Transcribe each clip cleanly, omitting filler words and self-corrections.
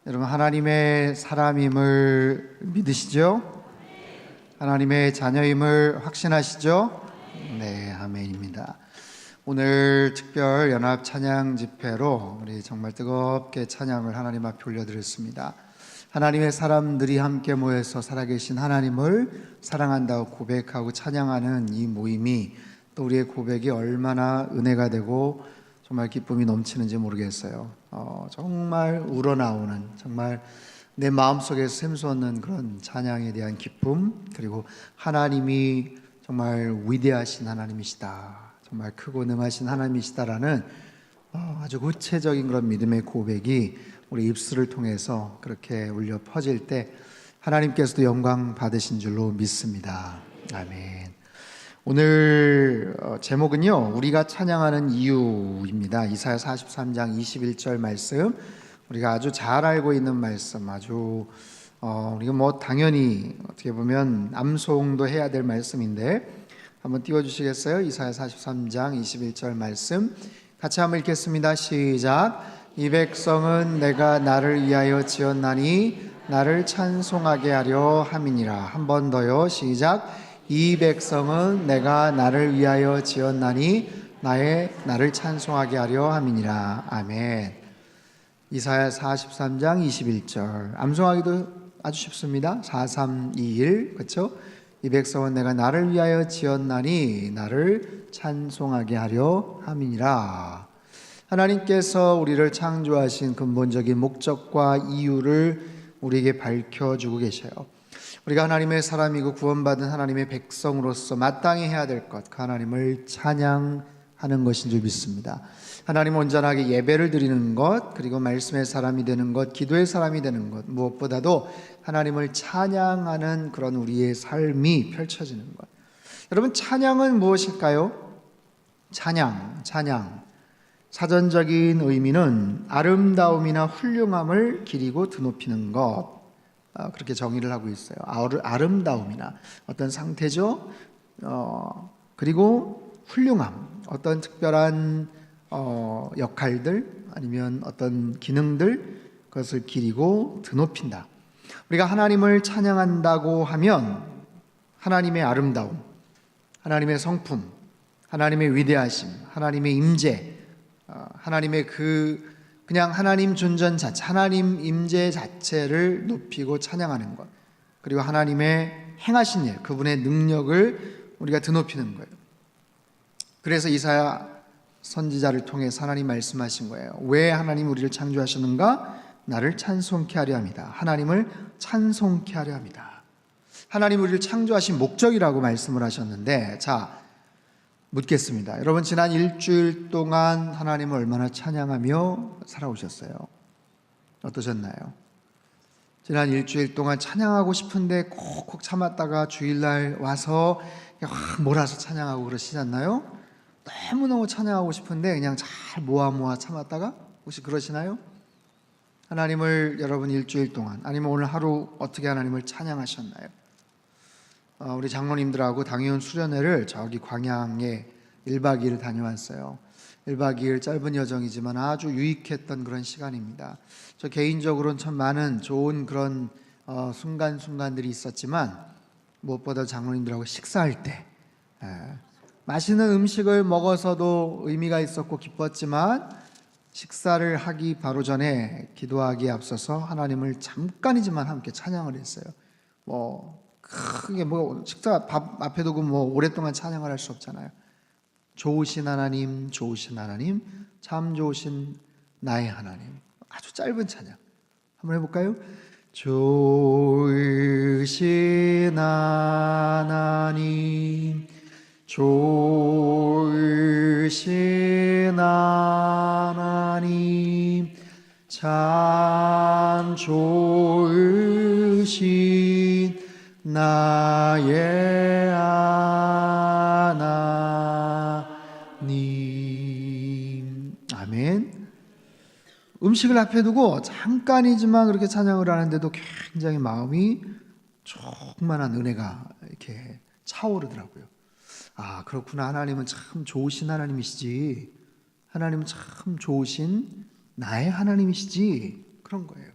여러분, 하나님의 사람임을 믿으시죠? 하나님의 자녀임을 확신하시죠? 네, 아멘입니다. 오늘 특별 연합 찬양 집회로 우리 정말 뜨겁게 찬양을 하나님 앞에 올려드렸습니다. 하나님의 사람들이 함께 모여서 살아계신 하나님을 사랑한다고 고백하고 찬양하는 이 모임이 또 우리의 고백이 얼마나 은혜가 되고 정말 기쁨이 넘치는지 모르겠어요. 정말 우러나오는, 정말 내 마음속에서 샘솟는 그런 찬양에 대한 기쁨, 그리고 하나님이 정말 위대하신 하나님이시다, 정말 크고 능하신 하나님이시다라는 아주 구체적인 그런 믿음의 고백이 우리 입술을 통해서 그렇게 울려 퍼질 때 하나님께서도 영광 받으신 줄로 믿습니다. 아멘. 오늘 제목은요, 우리가 찬양하는 이유입니다. 이사야 43장 21절 말씀, 우리가 아주 잘 알고 있는 말씀, 아주 우리가 당연히 어떻게 보면 암송도 해야 될 말씀인데 한번 띄워주시겠어요? 이사야 43장 21절 말씀 같이 한번 읽겠습니다. 시작. 이 백성은 내가 나를 위하여 지었나니 나를 찬송하게 하려 함이니라. 한 번 더요. 시작. 이 백성은 내가 나를 위하여 지었나니 나를 찬송하게 하려 함이니라. 아멘. 이사야 43장 21절 암송하기도 아주 쉽습니다. 4321, 그렇죠? 이 백성은 내가 나를 위하여 지었나니 나를 찬송하게 하려 함이니라. 하나님께서 우리를 창조하신 근본적인 목적과 이유를 우리에게 밝혀주고 계셔요. 우리가 하나님의 사람이고 구원받은 하나님의 백성으로서 마땅히 해야 될 것, 그 하나님을 찬양하는 것인 줄 믿습니다. 하나님 온전하게 예배를 드리는 것, 그리고 말씀의 사람이 되는 것, 기도의 사람이 되는 것, 무엇보다도 하나님을 찬양하는 그런 우리의 삶이 펼쳐지는 것. 여러분, 찬양은 무엇일까요? 찬양. 사전적인 의미는 아름다움이나 훌륭함을 기리고 드높이는 것, 그렇게 정의를 하고 있어요. 아름다움이나 어떤 상태죠. 그리고 훌륭함, 어떤 특별한 역할들 아니면 어떤 기능들, 그것을 기리고 드높인다. 우리가 하나님을 찬양한다고 하면 하나님의 아름다움, 하나님의 성품, 하나님의 위대하심, 하나님의 임재, 하나님의 그냥 하나님 존재 자체, 하나님 임재 자체를 높이고 찬양하는 것, 그리고 하나님의 행하신 일, 그분의 능력을 우리가 드높이는 거예요. 그래서 이사야 선지자를 통해서 하나님 말씀하신 거예요. 왜 하나님 우리를 창조하셨는가? 나를 찬송케 하려 합니다. 하나님을 찬송케 하려 합니다. 하나님 우리를 창조하신 목적이라고 말씀을 하셨는데, 자, 묻겠습니다. 여러분, 지난 일주일 동안 하나님을 얼마나 찬양하며 살아오셨어요? 어떠셨나요? 지난 일주일 동안 찬양하고 싶은데 콕콕 참았다가 주일날 와서 몰아서 찬양하고 그러시지 않나요? 너무너무 찬양하고 싶은데 그냥 잘 모아 참았다가, 혹시 그러시나요? 하나님을 여러분 일주일 동안, 아니면 오늘 하루 어떻게 하나님을 찬양하셨나요? 우리 장로님들하고 당의원 수련회를 저기 광양에 1박 2일 다녀왔어요. 1박 2일 짧은 여정이지만 아주 유익했던 그런 시간입니다. 저 개인적으로는 참 많은 좋은 그런 순간들이 있었지만, 무엇보다 장로님들하고 식사할 때 맛있는 음식을 먹어서도 의미가 있었고 기뻤지만, 식사를 하기 바로 전에 기도하기에 앞서서 하나님을 잠깐이지만 함께 찬양을 했어요. 크게 식사 밥 앞에 두고 오랫동안 찬양을 할 수 없잖아요. 좋으신 하나님, 참 좋으신 나의 하나님. 아주 짧은 찬양 한번 해볼까요? 좋으신 하나님, 좋으신 하나님, 참 좋으신 나의 하나님. 아멘. 음식을 앞에 두고 잠깐이지만 그렇게 찬양을 하는데도 굉장히 마음이 충만한 은혜가 이렇게 차오르더라고요. 아, 그렇구나. 하나님은 참 좋으신 하나님이시지, 하나님은 참 좋으신 나의 하나님이시지, 그런 거예요.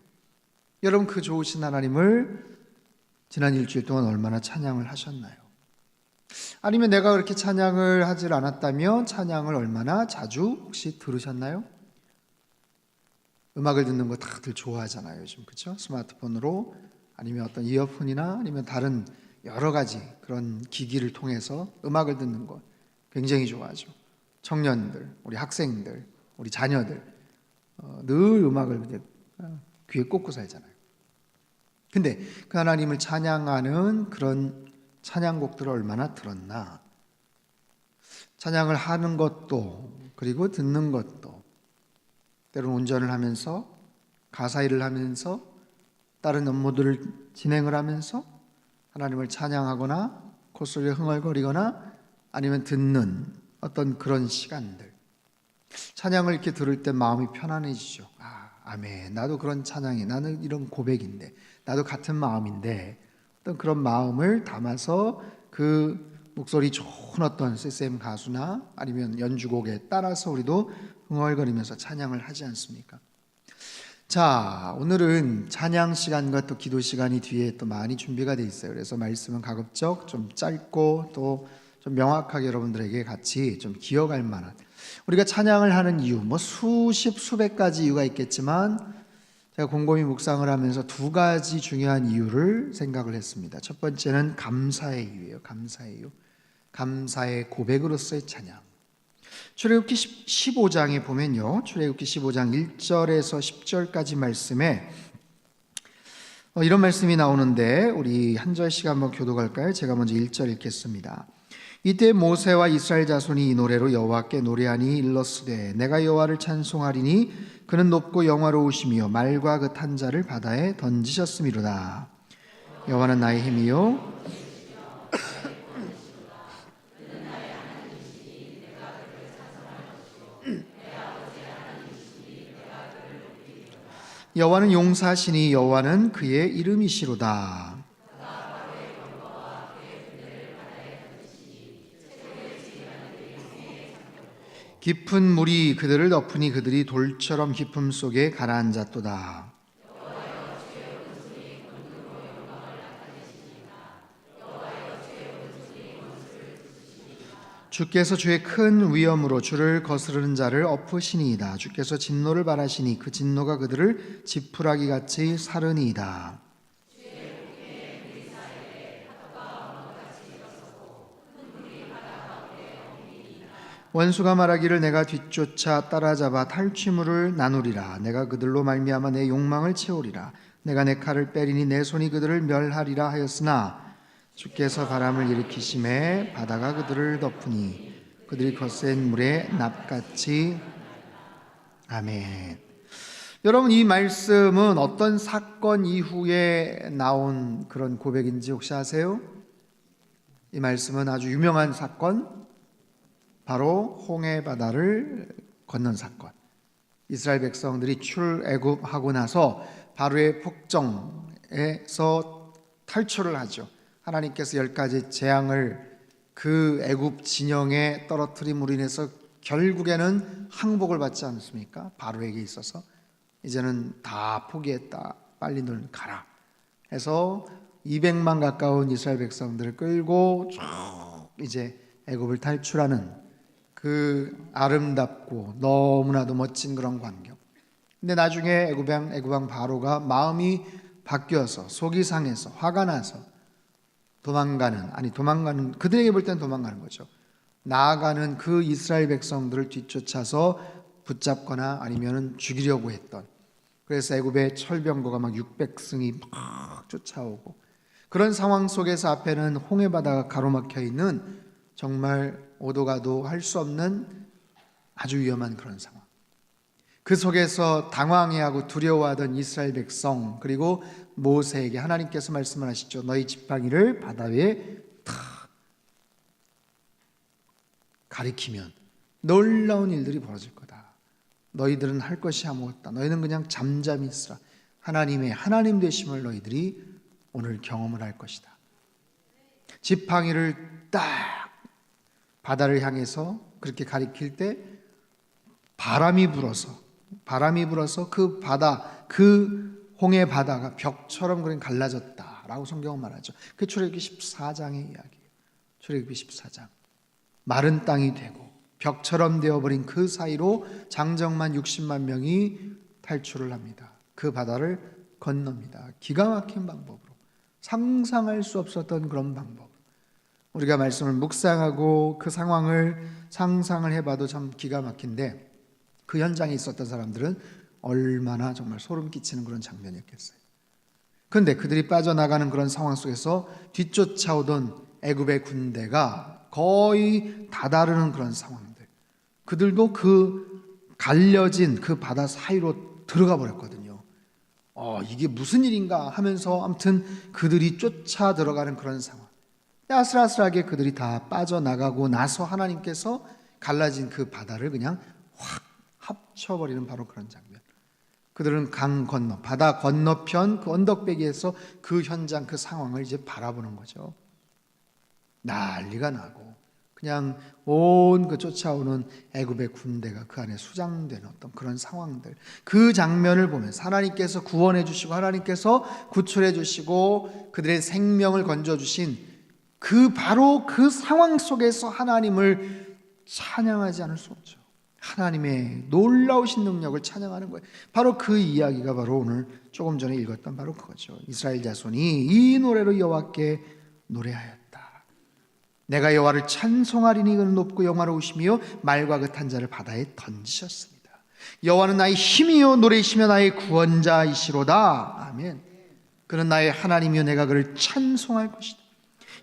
여러분, 그 좋으신 하나님을 지난 일주일 동안 얼마나 찬양을 하셨나요? 아니면 내가 그렇게 찬양을 하질 않았다면 찬양을 얼마나 자주 혹시 들으셨나요? 음악을 듣는 거 다들 좋아하잖아요, 요즘. 그렇죠? 스마트폰으로 아니면 어떤 이어폰이나 아니면 다른 여러 가지 그런 기기를 통해서 음악을 듣는 거 굉장히 좋아하죠. 청년들, 우리 학생들, 우리 자녀들 늘 음악을 이제 귀에 꽂고 살잖아요. 근데 그 하나님을 찬양하는 그런 찬양곡들을 얼마나 들었나? 찬양을 하는 것도 그리고 듣는 것도 때로는 운전을 하면서 가사 일을 하면서 다른 업무들을 진행을 하면서 하나님을 찬양하거나 콧소리에 흥얼거리거나 아니면 듣는 어떤 그런 시간들, 찬양을 이렇게 들을 때 마음이 편안해지죠. 아멘. 나도 그런 찬양이, 나는 이런 고백인데, 나도 같은 마음인데, 어떤 그런 마음을 담아서 그 목소리 좋은 어떤 CCM 가수나 아니면 연주곡에 따라서 우리도 흥얼거리면서 찬양을 하지 않습니까? 자, 오늘은 찬양 시간과 또 기도 시간이 뒤에 또 많이 준비가 돼 있어요. 그래서 말씀은 가급적 좀 짧고 또 좀 명확하게 여러분들에게 같이 좀 기억할 만한, 우리가 찬양을 하는 이유, 뭐 수십 수백 가지 이유가 있겠지만 제가 곰곰이 묵상을 하면서 두 가지 중요한 이유를 생각을 했습니다. 첫 번째는 감사의 이유예요. 감사의 이유. 감사의 고백으로서의 찬양. 출애굽기 15장에 보면요, 출애굽기 15장 1절에서 10절까지 말씀에 이런 말씀이 나오는데 우리 한 절씩 한번 교독할까요? 제가 먼저 1절 읽겠습니다. 이때 모세와 이스라엘 자손이 이 노래로 여호와께 노래하니 일렀으되 내가 여호와를 찬송하리니 그는 높고 영화로우시며 말과 그 탄자를 바다에 던지셨음이로다. 여호와는 나의 힘이요 여호와는 용사시니 여호와는 그의 이름이시로다. 깊은 물이 그들을 덮으니 그들이 돌처럼 깊음 속에 가라앉았도다. 주께서 주의 큰 위엄으로 주를 거스르는 자를 엎으시니이다. 주께서 진노를 발하시니 그 진노가 그들을 지푸라기 같이 사르니이다. 원수가 말하기를 내가 뒤쫓아 따라잡아 탈취물을 나누리라. 내가 그들로 말미암아 내 욕망을 채우리라. 내가 내 칼을 빼리니 내 손이 그들을 멸하리라 하였으나 주께서 바람을 일으키심에 바다가 그들을 덮으니 그들이 거센 물에 납같이. 아멘. 여러분, 이 말씀은 어떤 사건 이후에 나온 그런 고백인지 혹시 아세요? 이 말씀은 아주 유명한 사건, 바로 홍해 바다를 건넌 사건. 이스라엘 백성들이 출애굽하고 나서 바로의 폭정에서 탈출을 하죠. 하나님께서 10가지 재앙을 그 애굽 진영에 떨어뜨림으로 인해서 결국에는 항복을 받지 않습니까? 바로에게 있어서 이제는 다 포기했다, 빨리 널 가라 해서 200만 가까운 이스라엘 백성들을 끌고 쭉 이제 애굽을 탈출하는 그 아름답고 너무나도 멋진 그런 광경. 근데 나중에 애굽왕 바로가 마음이 바뀌어서 속이 상해서 화가 나서 도망가는, 그들에게 볼 땐 도망가는 거죠. 나아가는 그 이스라엘 백성들을 뒤쫓아서 붙잡거나 아니면 죽이려고 했던, 그래서 애굽의 철병거가 막 600승이 막 쫓아오고, 그런 상황 속에서 앞에는 홍해바다가 가로막혀 있는 정말 오도 가도 할 수 없는 아주 위험한 그런 상황. 그 속에서 당황해하고 두려워하던 이스라엘 백성, 그리고 모세에게 하나님께서 말씀을 하시죠. 너희 지팡이를 바다 위에 탁 가리키면 놀라운 일들이 벌어질 거다. 너희들은 할 것이 아무것도 없다. 너희는 그냥 잠잠히 있으라. 하나님의 하나님 되심을 너희들이 오늘 경험을 할 것이다. 지팡이를 딱 바다를 향해서 그렇게 가리킬 때 바람이 불어서 그 바다, 그 홍해 바다가 벽처럼 그냥 갈라졌다라고 성경은 말하죠. 그게 출애굽기 14장의 이야기예요. 출애굽기 14장. 마른 땅이 되고 벽처럼 되어버린 그 사이로 장정만 60만 명이 탈출을 합니다. 그 바다를 건넙니다. 기가 막힌 방법으로, 상상할 수 없었던 그런 방법. 우리가 말씀을 묵상하고 그 상황을 상상을 해봐도 참 기가 막힌데, 그 현장에 있었던 사람들은 얼마나 정말 소름 끼치는 그런 장면이었겠어요. 그런데 그들이 빠져나가는 그런 상황 속에서 뒤쫓아오던 애굽의 군대가 거의 다다르는 그런 상황들, 그들도 그 갈려진 그 바다 사이로 들어가 버렸거든요. 이게 무슨 일인가 하면서 아무튼 그들이 쫓아 들어가는 그런 상황. 아슬아슬하게 그들이 다 빠져나가고 나서 하나님께서 갈라진 그 바다를 그냥 확 합쳐버리는 바로 그런 장면. 그들은 강 건너, 바다 건너편 그 언덕배기에서 그 현장, 그 상황을 이제 바라보는 거죠. 난리가 나고 그냥 온 그 쫓아오는 애굽의 군대가 그 안에 수장된 어떤 그런 상황들, 그 장면을 보면서 하나님께서 구원해 주시고 하나님께서 구출해 주시고 그들의 생명을 건져 주신 그 바로 그 상황 속에서 하나님을 찬양하지 않을 수 없죠. 하나님의 놀라우신 능력을 찬양하는 거예요. 바로 그 이야기가 바로 오늘 조금 전에 읽었던 바로 그거죠. 이스라엘 자손이 이 노래로 여호와께 노래하였다. 내가 여호와를 찬송하리니 그는 높고 영화로우시며 말과 그 탄자를 바다에 던지셨습니다. 여호와는 나의 힘이요 노래이시며 나의 구원자이시로다. 아멘. 그는 나의 하나님이요 내가 그를 찬송할 것이다.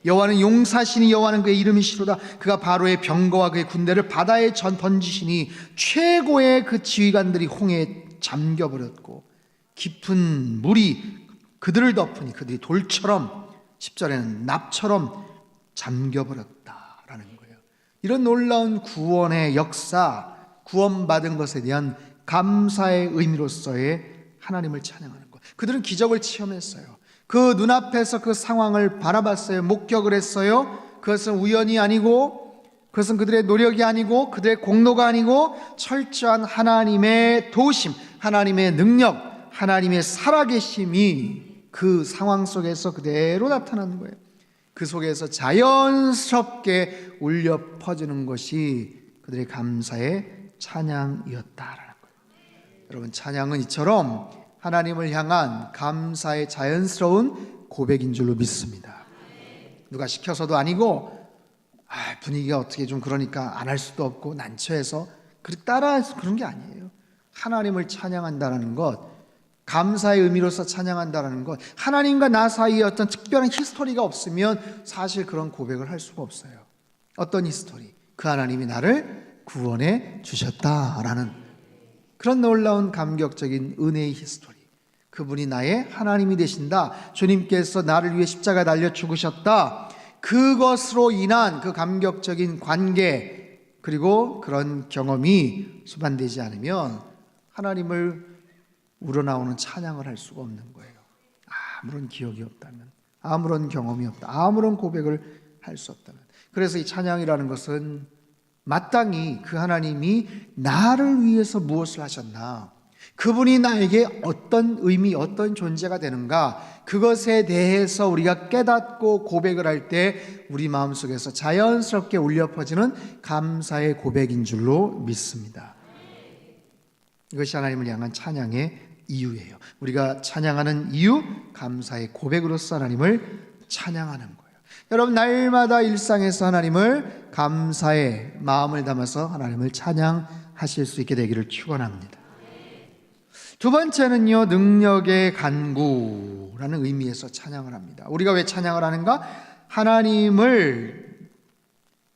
여호와는 용사시니 여호와는 그의 이름이시로다. 그가 바로의 병거와 그의 군대를 바다에 던지시니 최고의 그 지휘관들이 홍해에 잠겨버렸고 깊은 물이 그들을 덮으니 그들이 돌처럼, 10절에는 납처럼 잠겨버렸다라는 거예요. 이런 놀라운 구원의 역사, 구원받은 것에 대한 감사의 의미로서의 하나님을 찬양하는 것. 그들은 기적을 체험했어요. 그 눈앞에서 그 상황을 바라봤어요. 목격을 했어요. 그것은 우연이 아니고, 그것은 그들의 노력이 아니고, 그들의 공로가 아니고 철저한 하나님의 도우심, 하나님의 능력, 하나님의 살아계심이 그 상황 속에서 그대로 나타나는 거예요. 그 속에서 자연스럽게 울려 퍼지는 것이 그들의 감사의 찬양이었다라는 거예요. 여러분, 찬양은 이처럼 하나님을 향한 감사의 자연스러운 고백인 줄로 믿습니다. 누가 시켜서도 아니고 분위기가 어떻게 좀 그러니까 안 할 수도 없고 난처해서 따라해서 그런 게 아니에요. 하나님을 찬양한다는 것, 감사의 의미로서 찬양한다는 것, 하나님과 나 사이에 어떤 특별한 히스토리가 없으면 사실 그런 고백을 할 수가 없어요. 어떤 히스토리? 그 하나님이 나를 구원해 주셨다라는 그런 놀라운 감격적인 은혜의 히스토리. 그분이 나의 하나님이 되신다. 주님께서 나를 위해 십자가에 달려 죽으셨다. 그것으로 인한 그 감격적인 관계, 그리고 그런 경험이 수반되지 않으면 하나님을 우러나오는 찬양을 할 수가 없는 거예요. 아무런 기억이 없다면, 아무런 경험이 없다, 아무런 고백을 할 수 없다면. 그래서 이 찬양이라는 것은 마땅히 그 하나님이 나를 위해서 무엇을 하셨나, 그분이 나에게 어떤 의미, 어떤 존재가 되는가, 그것에 대해서 우리가 깨닫고 고백을 할 때 우리 마음속에서 자연스럽게 울려 퍼지는 감사의 고백인 줄로 믿습니다. 이것이 하나님을 향한 찬양의 이유예요. 우리가 찬양하는 이유, 감사의 고백으로서 하나님을 찬양하는 거예요. 여러분, 날마다 일상에서 하나님을 감사의 마음을 담아서 하나님을 찬양하실 수 있게 되기를 축원합니다. 두 번째는요, 능력의 간구라는 의미에서 찬양을 합니다. 우리가 왜 찬양을 하는가?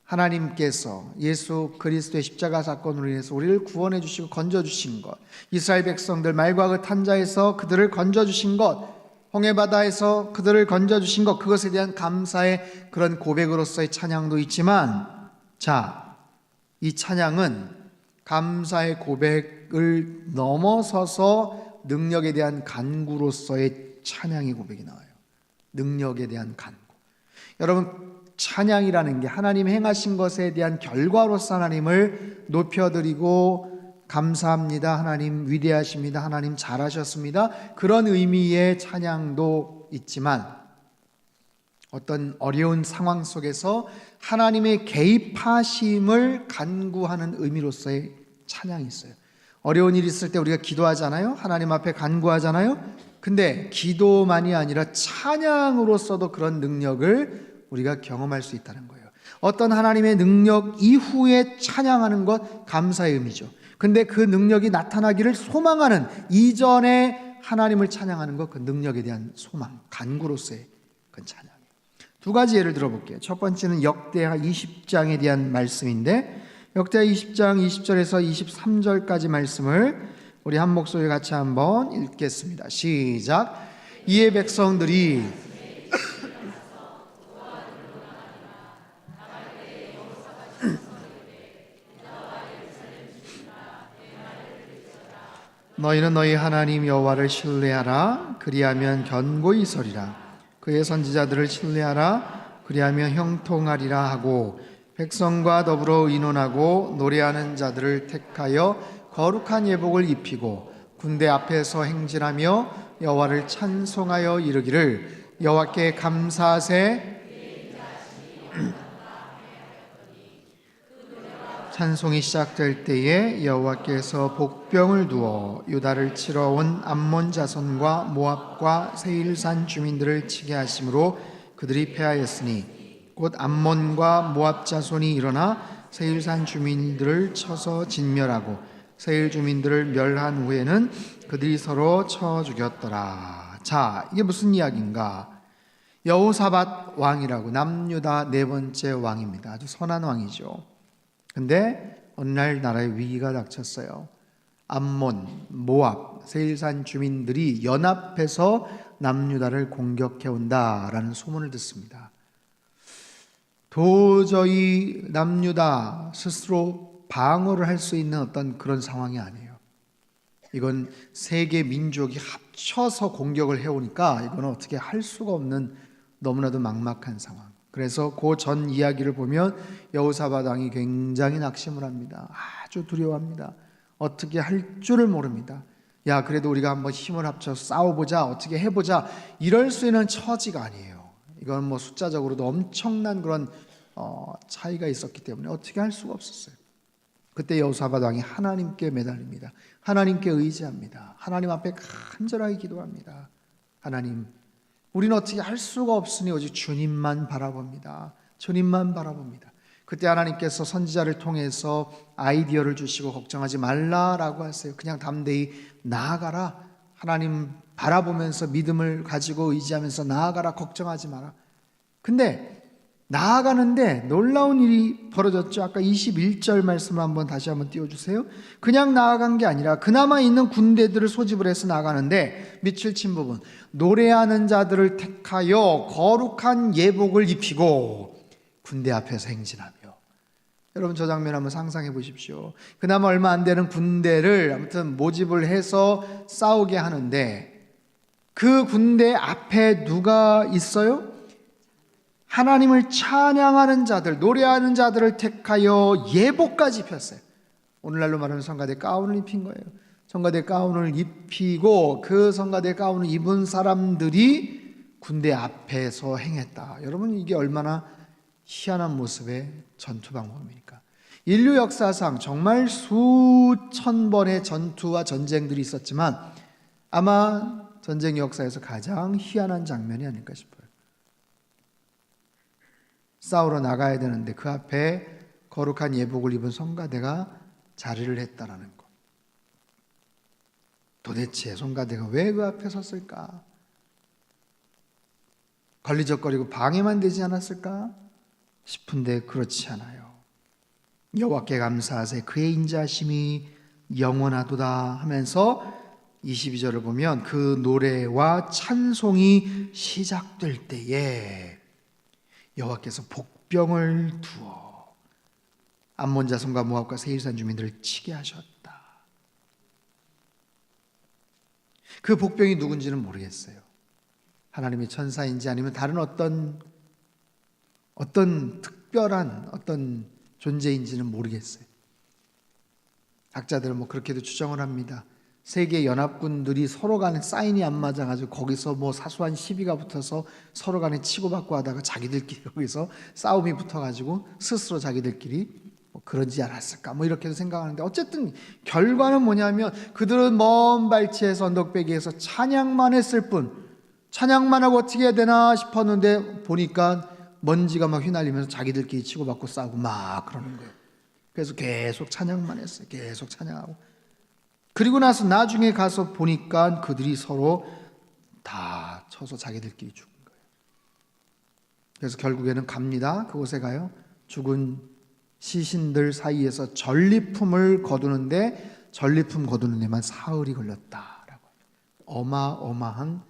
하나님께서 예수 그리스도의 십자가 사건으로 인해서 우리를 구원해 주시고 건져 주신 것, 이스라엘 백성들 말과 그 탄자에서 그들을 건져 주신 것, 홍해바다에서 그들을 건져 주신 것, 그것에 대한 감사의 그런 고백으로서의 찬양도 있지만, 이 찬양은 감사의 고백을 넘어서서 능력에 대한 간구로서의 찬양의 고백이 나와요. 능력에 대한 간구. 여러분, 찬양이라는 게 하나님 행하신 것에 대한 결과로서 하나님을 높여드리고 감사합니다. 하나님 위대하십니다. 하나님 잘하셨습니다. 그런 의미의 찬양도 있지만 어떤 어려운 상황 속에서 하나님의 개입하심을 간구하는 의미로서의 찬양이 있어요. 어려운 일이 있을 때 우리가 기도하잖아요. 하나님 앞에 간구하잖아요. 근데 기도만이 아니라 찬양으로서도 그런 능력을 우리가 경험할 수 있다는 거예요. 어떤 하나님의 능력 이후에 찬양하는 것, 감사의 의미죠. 근데 그 능력이 나타나기를 소망하는 이전에 하나님을 찬양하는 것, 그 능력에 대한 소망, 간구로서의 그 찬양이에요. 두 가지 예를 들어볼게요. 첫 번째는 역대하 20장에 대한 말씀인데, 역대하 20장 20절에서 23절까지 말씀을 우리 한 목소리 같이 한번 읽겠습니다. 시작. 이에 백성들이 너희는 너희 하나님 여호와를 신뢰하라. 그리하면 견고히 서리라. 그의 선지자들을 신뢰하라. 그리하면 형통하리라 하고 백성과 더불어 의논하고 노래하는 자들을 택하여 거룩한 예복을 입히고 군대 앞에서 행진하며 여호와를 찬송하여 이르기를 여호와께 감사하세. 찬송이 시작될 때에 여호와께서 복병을 두어 유다를 치러 온 암몬 자손과 모압과 세일산 주민들을 치게 하심으로 그들이 패하였으니 곧 암몬과 모압 자손이 일어나 세일산 주민들을 쳐서 진멸하고 세일 주민들을 멸한 후에는 그들이 서로 쳐 죽였더라. 자, 이게 무슨 이야기인가? 여호사밧 왕이라고 남유다 네 번째 왕입니다. 아주 선한 왕이죠. 근데 어느 날 나라에 위기가 닥쳤어요. 암몬, 모압, 세일산 주민들이 연합해서 남유다를 공격해 온다라는 소문을 듣습니다. 도저히 남유다 스스로 방어를 할 수 있는 어떤 그런 상황이 아니에요. 이건 세계 민족이 합쳐서 공격을 해오니까 이건 어떻게 할 수가 없는 너무나도 막막한 상황. 그래서 그 전 이야기를 보면 여호사밧 왕이 굉장히 낙심을 합니다. 아주 두려워합니다. 어떻게 할 줄을 모릅니다. 야, 그래도 우리가 한번 힘을 합쳐서 싸워보자, 어떻게 해보자, 이럴 수 있는 처지가 아니에요. 이건 뭐 숫자적으로도 엄청난 그런 차이가 있었기 때문에 어떻게 할 수가 없었어요. 그때 여호사밧 왕이 하나님께 매달립니다. 하나님께 의지합니다. 하나님 앞에 간절하게 기도합니다. 하나님, 우리는 어떻게 할 수가 없으니 오직 주님만 바라봅니다. 주님만 바라봅니다. 그때 하나님께서 선지자를 통해서 아이디어를 주시고 걱정하지 말라라고 하세요. 그냥 담대히 나아가라. 하나님 바라보면서 믿음을 가지고 의지하면서 나아가라. 걱정하지 마라. 근데 나아가는데 놀라운 일이 벌어졌죠. 아까 21절 말씀을 다시 한번 띄워주세요. 그냥 나아간 게 아니라 그나마 있는 군대들을 소집을 해서 나가는데 밑줄 친 부분, 노래하는 자들을 택하여 거룩한 예복을 입히고 군대 앞에서 행진하며. 여러분 저 장면 한번 상상해 보십시오. 그나마 얼마 안 되는 군대를 아무튼 모집을 해서 싸우게 하는데 그 군대 앞에 누가 있어요? 하나님을 찬양하는 자들, 노래하는 자들을 택하여 예복까지 입혔어요. 오늘날로 말하면 성가대 가운을 입힌 거예요. 성가대 가운을 입히고 그 성가대 가운을 입은 사람들이 군대 앞에서 행했다. 여러분 이게 얼마나 희한한 모습의 전투 방법입니까? 인류 역사상 정말 수천 번의 전투와 전쟁들이 있었지만 아마 전쟁 역사에서 가장 희한한 장면이 아닐까 싶어요. 싸우러 나가야 되는데 그 앞에 거룩한 예복을 입은 성가대가 자리를 했다라는 것. 도대체 성가대가 왜 그 앞에 섰을까? 걸리적거리고 방해만 되지 않았을까 싶은데 그렇지 않아요. 여호와께 감사하세 그의 인자하심이 영원하도다 하면서 22절을 보면 그 노래와 찬송이 시작될 때에 여호와께서 복병을 두어 암몬 자손과 모압과 세일산 주민들을 치게 하셨다. 그 복병이 누군지는 모르겠어요. 하나님의 천사인지 아니면 다른 어떤 특별한 어떤 존재인지는 모르겠어요. 학자들은 뭐 그렇게도 추정을 합니다. 세계 연합군들이 서로 간에 사인이 안 맞아가지고 거기서 뭐 사소한 시비가 붙어서 서로 간에 치고받고 하다가 자기들끼리 거기서 싸움이 붙어가지고 스스로 자기들끼리 뭐 그러지 않았을까 뭐 이렇게도 생각하는데, 어쨌든 결과는 뭐냐면 그들은 먼 발치에서 언덕배기에서 찬양만 했을 뿐, 찬양만 하고 어떻게 해야 되나 싶었는데 보니까 먼지가 막 휘날리면서 자기들끼리 치고받고 싸우고 막 그러는 거예요. 그래서 계속 찬양만 했어요. 계속 찬양하고. 그리고 나서 나중에 가서 보니까 그들이 서로 다 쳐서 자기들끼리 죽은 거예요. 그래서 결국에는 갑니다. 그곳에 가요. 죽은 시신들 사이에서 전리품을 거두는데, 전리품 거두는 데만 사흘이 걸렸다라고. 어마어마한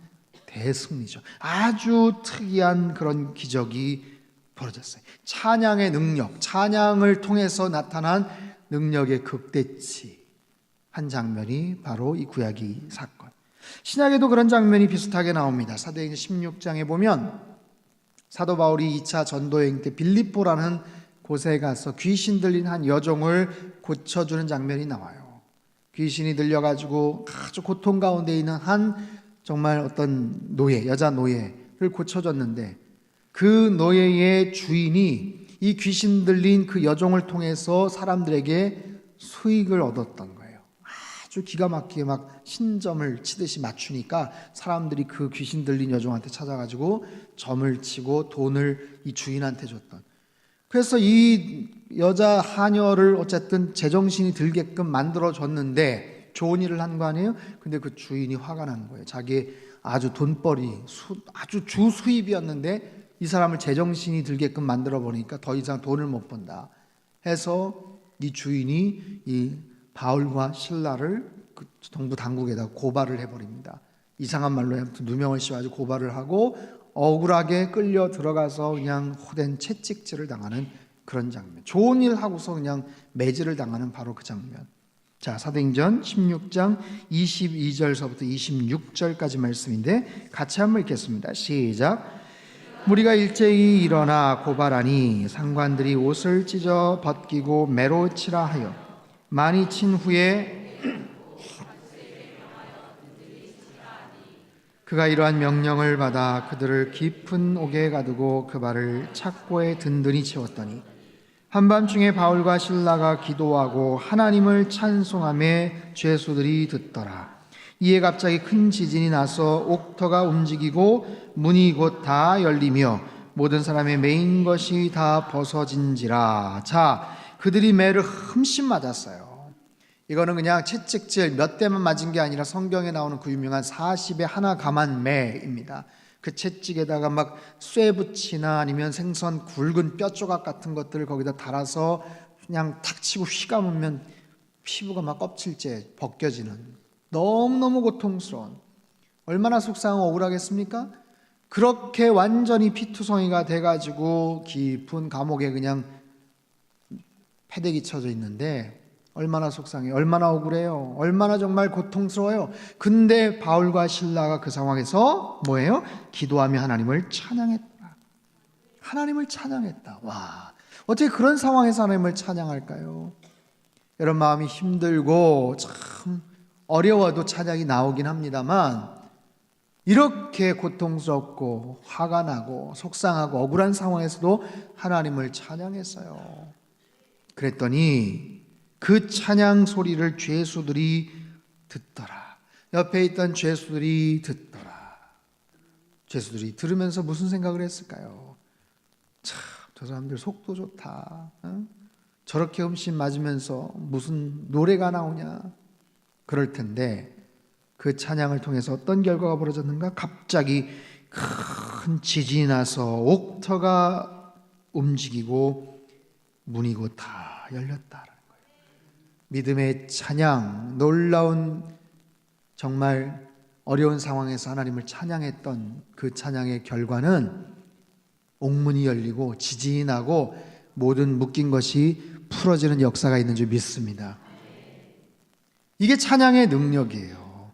대승리죠. 아주 특이한 그런 기적이 벌어졌어요. 찬양의 능력, 찬양을 통해서 나타난 능력의 극대치 한 장면이 바로 이 구약의 사건. 신약에도 그런 장면이 비슷하게 나옵니다. 사도행전 16장에 보면 사도 바울이 2차 전도여행 때 빌립보라는 곳에 가서 귀신 들린 한 여종을 고쳐주는 장면이 나와요. 귀신이 들려가지고 아주 고통 가운데 있는 한 정말 어떤 노예, 여자 노예를 고쳐줬는데, 그 노예의 주인이 이 귀신 들린 그 여종을 통해서 사람들에게 수익을 얻었던 거예요. 아주 기가 막히게 막 신점을 치듯이 맞추니까 사람들이 그 귀신 들린 여종한테 찾아가지고 점을 치고 돈을 이 주인한테 줬던. 그래서 이 여자 하녀를 어쨌든 제정신이 들게끔 만들어줬는데 좋은 일을 한 거 아니에요? 근데 그 주인이 화가 난 거예요. 자기 아주 돈벌이, 아주 주 수입이었는데 이 사람을 제정신이 들게끔 만들어 보니까 더 이상 돈을 못 번다 해서 이 주인이 이 바울과 실라를 그 동부 당국에다 고발을 해버립니다. 이상한 말로 아무튼 누명을 씌워가지고 고발을 하고 억울하게 끌려 들어가서 그냥 호된 채찍질을 당하는 그런 장면. 좋은 일 하고서 그냥 매질을 당하는 바로 그 장면. 자, 사도행전 16장 22절서부터 26절까지 말씀인데 같이 한번 읽겠습니다. 시작. 무리가 일제히 일어나 고발하니 상관들이 옷을 찢어 벗기고 매로 치라 하여 많이 친 후에 그가 이러한 명령을 받아 그들을 깊은 옥에 가두고 그 발을 착고에 든든히 채웠더니 한밤중에 바울과 실라가 기도하고 하나님을 찬송하며 죄수들이 듣더라. 이에 갑자기 큰 지진이 나서 옥터가 움직이고 문이 곧 다 열리며 모든 사람의 매인 것이 다 벗어진지라. 자, 그들이 매를 흠씬 맞았어요. 이거는 그냥 채찍질 몇 대만 맞은 게 아니라 성경에 나오는 그 유명한 40에 하나 감한 매입니다. 그 채찍에다가 막 쇠붙이나 아니면 생선 굵은 뼈 조각 같은 것들을 거기다 달아서 그냥 탁 치고 휘감으면 피부가 막 껍질째 벗겨지는, 너무너무 고통스러운, 얼마나 속상하고 억울하겠습니까? 그렇게 완전히 피투성이가 돼가지고 깊은 감옥에 그냥 패대기 쳐져 있는데 얼마나 속상해요. 얼마나 억울해요. 얼마나 정말 고통스러워요. 근데 바울과 실라가 그 상황에서 뭐예요? 기도하며 하나님을 찬양했다. 하나님을 찬양했다. 와, 어떻게 그런 상황에서 하나님을 찬양할까요? 여러분, 마음이 힘들고 참 어려워도 찬양이 나오긴 합니다만, 이렇게 고통스럽고 화가 나고 속상하고 억울한 상황에서도 하나님을 찬양했어요. 그랬더니 그 찬양 소리를 죄수들이 듣더라. 옆에 있던 죄수들이 듣더라. 죄수들이 들으면서 무슨 생각을 했을까요? 참, 저 사람들 속도 좋다. 저렇게 흠씬 맞으면서 무슨 노래가 나오냐. 그럴 텐데 그 찬양을 통해서 어떤 결과가 벌어졌는가? 갑자기 큰 지진이 나서 옥터가 움직이고 문이 곧 다 열렸다. 믿음의 찬양, 놀라운, 정말 어려운 상황에서 하나님을 찬양했던 그 찬양의 결과는 옥문이 열리고 지진이 나고 모든 묶인 것이 풀어지는 역사가 있는 줄 믿습니다. 이게 찬양의 능력이에요.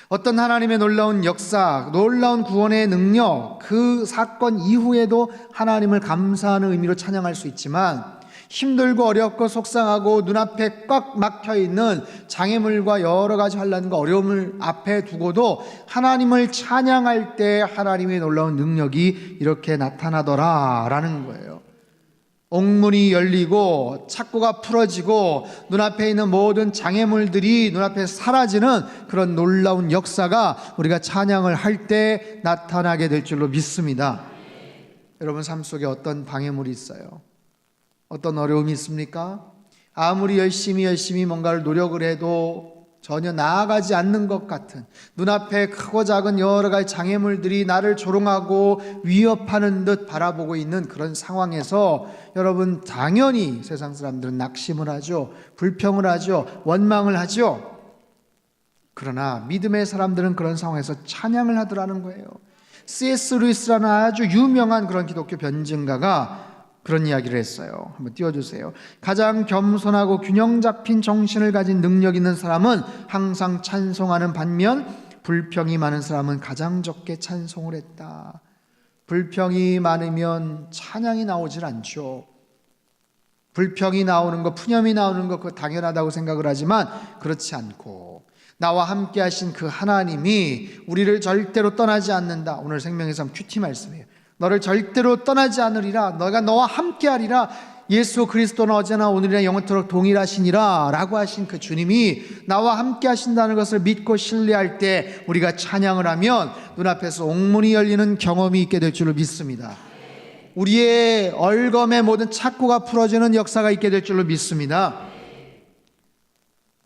어떤 하나님의 놀라운 역사, 놀라운 구원의 능력, 그 사건 이후에도 하나님을 감사하는 의미로 찬양할 수 있지만, 힘들고 어렵고 속상하고 눈앞에 꽉 막혀있는 장애물과 여러 가지 환난과 어려움을 앞에 두고도 하나님을 찬양할 때 하나님의 놀라운 능력이 이렇게 나타나더라라는 거예요. 옥문이 열리고 착고가 풀어지고 눈앞에 있는 모든 장애물들이 눈앞에 사라지는 그런 놀라운 역사가 우리가 찬양을 할 때 나타나게 될 줄로 믿습니다. 여러분 삶 속에 어떤 방해물이 있어요? 어떤 어려움이 있습니까? 아무리 열심히 뭔가를 노력을 해도 전혀 나아가지 않는 것 같은, 눈앞에 크고 작은 여러 가지 장애물들이 나를 조롱하고 위협하는 듯 바라보고 있는 그런 상황에서 여러분 당연히 세상 사람들은 낙심을 하죠. 불평을 하죠. 원망을 하죠. 그러나 믿음의 사람들은 그런 상황에서 찬양을 하더라는 거예요. C.S. 루이스라는 아주 유명한 그런 기독교 변증가가 그런 이야기를 했어요. 한번 띄워주세요. 가장 겸손하고 균형 잡힌 정신을 가진 능력 있는 사람은 항상 찬송하는 반면 불평이 많은 사람은 가장 적게 찬송을 했다. 불평이 많으면 찬양이 나오질 않죠. 불평이 나오는 것, 푸념이 나오는 것, 그거 당연하다고 생각을 하지만 그렇지 않고 나와 함께 하신 그 하나님이 우리를 절대로 떠나지 않는다. 오늘 생명의 삶 큐티 말씀이에요. 너를 절대로 떠나지 않으리라. 너가 너와 함께하리라. 예수 그리스도는 어제나 오늘이나 영원토록 동일하시니라 라고 하신 그 주님이 나와 함께 하신다는 것을 믿고 신뢰할 때 우리가 찬양을 하면 눈앞에서 옥문이 열리는 경험이 있게 될 줄로 믿습니다. 우리의 얼검의 모든 착고가 풀어지는 역사가 있게 될 줄로 믿습니다.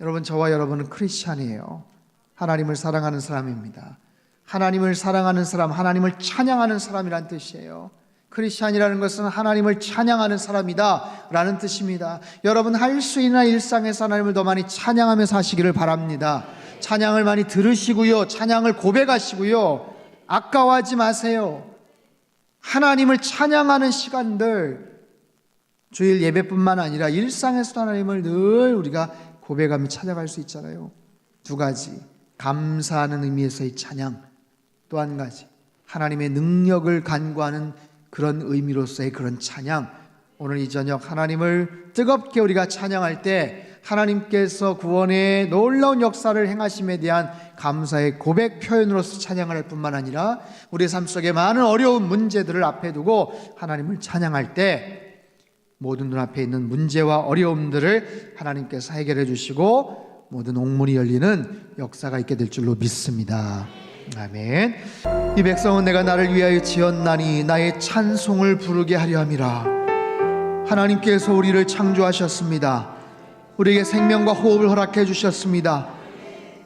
여러분, 저와 여러분은 크리스찬이에요. 하나님을 사랑하는 사람입니다. 하나님을 사랑하는 사람, 하나님을 찬양하는 사람이란 뜻이에요. 크리스찬이라는 것은 하나님을 찬양하는 사람이다 라는 뜻입니다. 여러분 할 수 있는 일상에서 하나님을 더 많이 찬양하며 사시기를 바랍니다. 찬양을 많이 들으시고요, 찬양을 고백하시고요, 아까워하지 마세요. 하나님을 찬양하는 시간들, 주일 예배뿐만 아니라 일상에서 하나님을 늘 우리가 고백하며 찾아갈 수 있잖아요. 두 가지, 감사하는 의미에서의 찬양, 또 한 가지 하나님의 능력을 간구하는 그런 의미로서의 그런 찬양. 오늘 이 저녁 하나님을 뜨겁게 우리가 찬양할 때 하나님께서 구원의 놀라운 역사를 행하심에 대한 감사의 고백 표현으로서 찬양을 할 뿐만 아니라 우리의 삶 속에 많은 어려운 문제들을 앞에 두고 하나님을 찬양할 때 모든 눈앞에 있는 문제와 어려움들을 하나님께서 해결해 주시고 모든 옥문이 열리는 역사가 있게 될 줄로 믿습니다. 아멘. 이 백성은 내가 나를 위하여 지었나니 나의 찬송을 부르게 하려 함이라. 하나님께서 우리를 창조하셨습니다. 우리에게 생명과 호흡을 허락해 주셨습니다.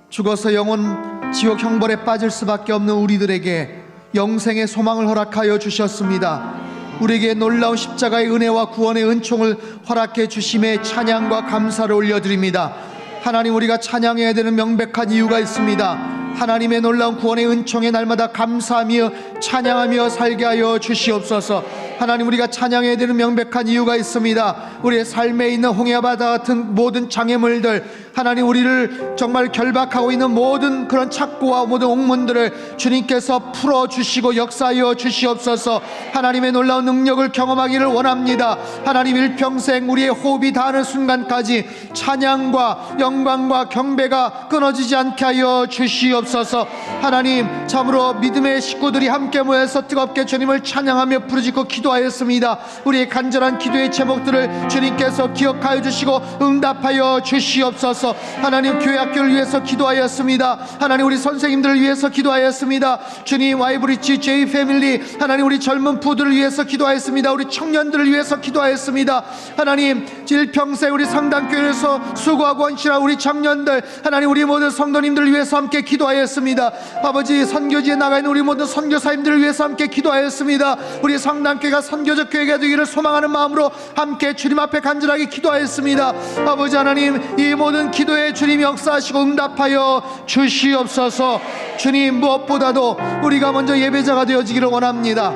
죽어서 영원 지옥 형벌에 빠질 수밖에 없는 우리들에게 영생의 소망을 허락하여 주셨습니다. 우리에게 놀라운 십자가의 은혜와 구원의 은총을 허락해 주심에 찬양과 감사를 올려드립니다. 하나님, 우리가 찬양해야 되는 명백한 이유가 있습니다. 하나님의 놀라운 구원의 은총에 날마다 감사하며 찬양하며 살게 하여 주시옵소서. 하나님, 우리가 찬양해야 되는 명백한 이유가 있습니다. 우리의 삶에 있는 홍해바다 같은 모든 장애물들, 하나님 우리를 정말 결박하고 있는 모든 그런 착고와 모든 옥문들을 주님께서 풀어주시고 역사하여 주시옵소서. 하나님의 놀라운 능력을 경험하기를 원합니다. 하나님, 일평생 우리의 호흡이 닿는 순간까지 찬양과 영광과 경배가 끊어지지 않게 하여 주시옵소서. 하나님, 참으로 믿음의 식구들이 함께 모여서 뜨겁게 주님을 찬양하며 부르짖고 기도하였습니다. 우리의 간절한 기도의 제목들을 주님께서 기억하여 주시고 응답하여 주시옵소서. 하나님, 교회 학교를 위해서 기도하였습니다. 하나님, 우리 선생님들을 위해서 기도하였습니다. 주님, 와이브리치 제이 패밀리, 하나님 우리 젊은 부들을 위해서 기도하였습니다. 우리 청년들을 위해서 기도하였습니다. 하나님, 일평생 우리 상당교회에서 수고하고 헌신한 우리 청년들, 하나님 우리 모든 성도님들을 위해서 함께 기도하였습니다. 아버지, 선교지에 나가 있는 우리 모든 선교사님들을 위해서 함께 기도하였습니다. 우리 상당교회가 선교적 교회가 되기를 소망하는 마음으로 함께 주님 앞에 간절하게 기도하였습니다. 아버지 하나님, 이 모든 기도에 주님 역사하시고 응답하여 주시옵소서. 주님, 무엇보다도 우리가 먼저 예배자가 되어지기를 원합니다.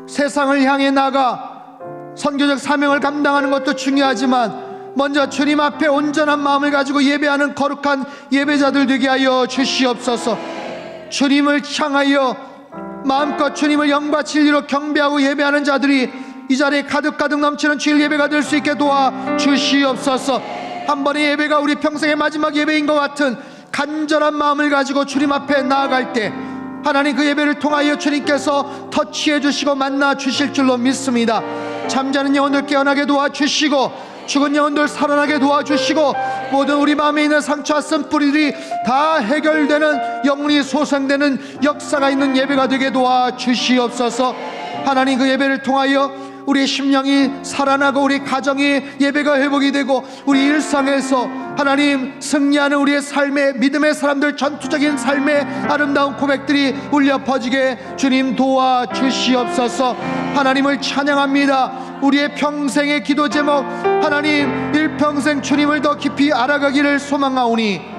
세상을 향해 나가 선교적 사명을 감당하는 것도 중요하지만 먼저 주님 앞에 온전한 마음을 가지고 예배하는 거룩한 예배자들 되게 하여 주시옵소서. 주님을 향하여 마음껏 주님을 영과 진리로 경배하고 예배하는 자들이 이 자리에 가득 넘치는 주일 예배가 될 수 있게 도와주시옵소서. 한 번의 예배가 우리 평생의 마지막 예배인 것 같은 간절한 마음을 가지고 주님 앞에 나아갈 때 하나님 그 예배를 통하여 주님께서 터치해 주시고 만나 주실 줄로 믿습니다. 잠자는 영혼들 깨어나게 도와주시고 죽은 영혼들 살아나게 도와주시고 모든 우리 마음에 있는 상처와 쓴뿌리들이 다 해결되는 영혼이 소생되는 역사가 있는 예배가 되게 도와주시옵소서. 하나님 그 예배를 통하여 우리 심령이 살아나고 우리 가정이 예배가 회복이 되고 우리 일상에서 하나님 승리하는 우리의 삶의 믿음의 사람들 전투적인 삶의 아름다운 고백들이 울려 퍼지게 주님 도와주시옵소서. 하나님을 찬양합니다. 우리의 평생의 기도 제목 하나님 일평생 주님을 더 깊이 알아가기를 소망하오니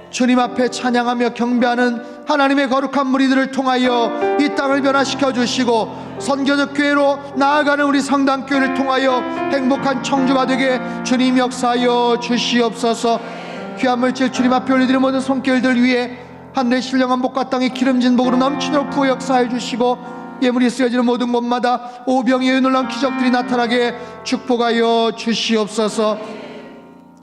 주님 앞에 찬양하며 경배하는 하나님의 거룩한 무리들을 통하여 이 땅을 변화시켜 주시고 선교적 교회로 나아가는 우리 성당교회를 통하여 행복한 청주가 되게 주님 역사하여 주시옵소서. 귀한 물질 주님 앞에 올려드리는 모든 손길들 위에 하늘의 신령한 복과 땅의 기름진 복으로 넘치도록 부어 역사해 주시고 예물이 쓰여지는 모든 곳마다 오병이의 놀라운 기적들이 나타나게 축복하여 주시옵소서.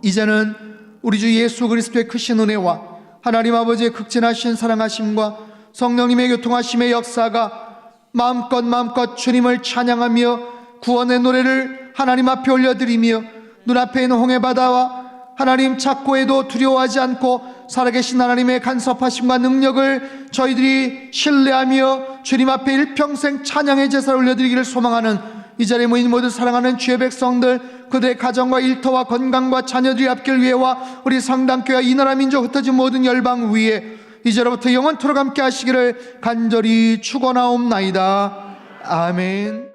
이제는 우리 주 예수 그리스도의 크신 은혜와 하나님 아버지의 극진하신 사랑하심과 성령님의 교통하심의 역사가 마음껏 주님을 찬양하며 구원의 노래를 하나님 앞에 올려드리며 눈앞에 있는 홍해바다와 하나님 찾고 해도 두려워하지 않고 살아계신 하나님의 간섭하심과 능력을 저희들이 신뢰하며 주님 앞에 일평생 찬양의 제사를 올려드리기를 소망하는 이 자리에 모인 모든 사랑하는 주의 백성들 그들의 가정과 일터와 건강과 자녀들이 앞길 위에와 우리 성당교회와 이 나라 민족 흩어진 모든 열방 위에 이제로부터 영원토록 함께 하시기를 간절히 축원하옵나이다. 아멘.